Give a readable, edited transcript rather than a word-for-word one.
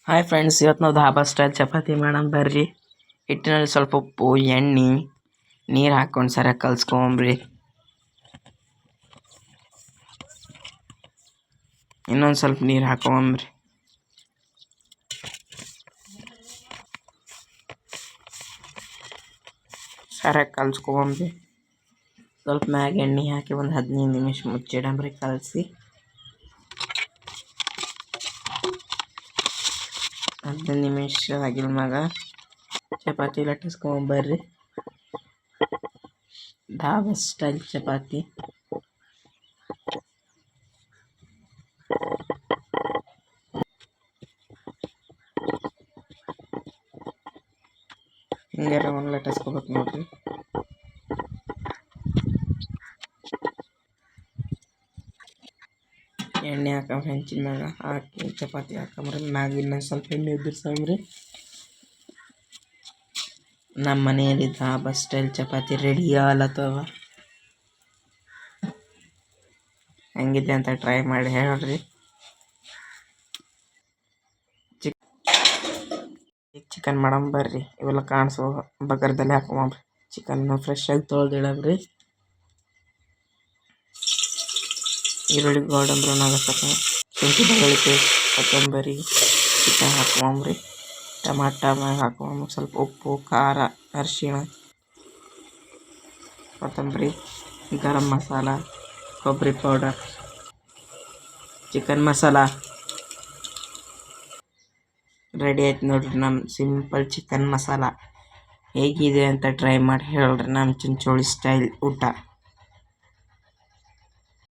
Hi friends, ಇವತ್ತು ನಾವು dhaba style chapati ಮಾಡೋಣ ಬರ್ರಿ. ಹಿಟ್ಟಿನಲ್ಲಿ ಸ್ವಲ್ಪ ಉಪ್ಪು, ಎಣ್ಣೆ, ನೀರು ಹಾಕ್ಕೊಂಡು ಸರಿಯಾಗಿ ಕಲ್ಸ್ಕೊಂಬ್ರಿ. ಇನ್ನೊಂದು ಸ್ವಲ್ಪ ನೀರು ಹಾಕೊಂಬ್ರಿ. ಸರಿಯಾಗಿ ಕಲ್ಸ್ಕೊಂಬ್ರಿ. ಸ್ವಲ್ಪ ಮ್ಯಾಗ ಎಣ್ಣೆ ಹಾಕಿ ಒಂದು 15 ನಿಮಿಷ ಮುಚ್ಚಿಡಂಬ್ರಿ. ಕಲಸಿ 15 ನಿಮಿಷ ಆಗಿನ ಮ್ಯಾಗ ಚಪಾತಿ ಲಟ್ಟಿಸ್ಕೊಂಬರ್ರಿ. ಧಾಬಾ ಸ್ಟೈಲ್ ಚಪಾತಿ. ಹಿಂಗೆ ಒಂದು ಲಟ್ಟಿಸ್ಕೋಬೇಕು ನೋಡ್ರಿ. ಎಣ್ಣೆ ಹಾಕಂಬ್ರಿ. ಹೆಂಚಿನ ಮ್ಯಾಗ ಹಾಕಿ ಚಪಾತಿ ಹಾಕಂಬ್ರಿ. ಮ್ಯಾಗ ಇನ್ನೊಂದು ಸ್ವಲ್ಪ ಎಣ್ಣೆ ಉದುರ್ಸಂಬ್ರಿ. ನಮ್ಮ ಮನೆಯಲ್ಲಿ ಧಾಬಾ ಸ್ಟೈಲ್ ಚಪಾತಿ ರೆಡಿ ಆಲತ್ತವ. ಹೆಂಗಿದೆ ಅಂತ ಟ್ರೈ ಮಾಡಿ ಹೇಳ್ರಿ. ಚಿಕನ್ ಮಾಡಮ್ ಬರ್ರಿ. ಇವೆಲ್ಲ ಕಾಣಿಸೋ ಬಗರ್ದಲ್ಲಿ ಹಾಕೊಂಬ್ರಿ. ಚಿಕನ್ ಫ್ರೆಶ್ ಆಗಿ ತೊಳೆದಿಡಮ್ರಿ. ಈರುಳ್ಳಿ ಗೋಲ್ಡನ್ ಬ್ರೌನ್ ಆಗತ್ತಕ ಶುಂಠಿ ಬೆಳ್ಳುಳ್ಳಿ ಪೇಸ್ಟ್, ಕೊತ್ತಂಬರಿ, ಚಿಕನ್ ಹಾಕೊಂಬ್ರಿ. ಟಮಾಟ ಮ್ಯಾಗ ಹಾಕೊಂಬ. ಸ್ವಲ್ಪ ಉಪ್ಪು, ಖಾರ, ಅರಿಶಿಣ, ಕೊತ್ತಂಬರಿ, ಗರಂ ಮಸಾಲ, ಕೊಬ್ಬರಿ ಪೌಡರ್, ಚಿಕನ್ ಮಸಾಲ. ರೆಡಿ ಆಯ್ತು ನೋಡ್ರಿ ನಮ್ಮ ಸಿಂಪಲ್ ಚಿಕನ್ ಮಸಾಲ. ಹೇಗಿದೆ ಅಂತ ಟ್ರೈ ಮಾಡಿ ಹೇಳ್ರಿ. ನಮ್ಮ ಚಿಂಚೋಳಿ ಸ್ಟೈಲ್ ಊಟ.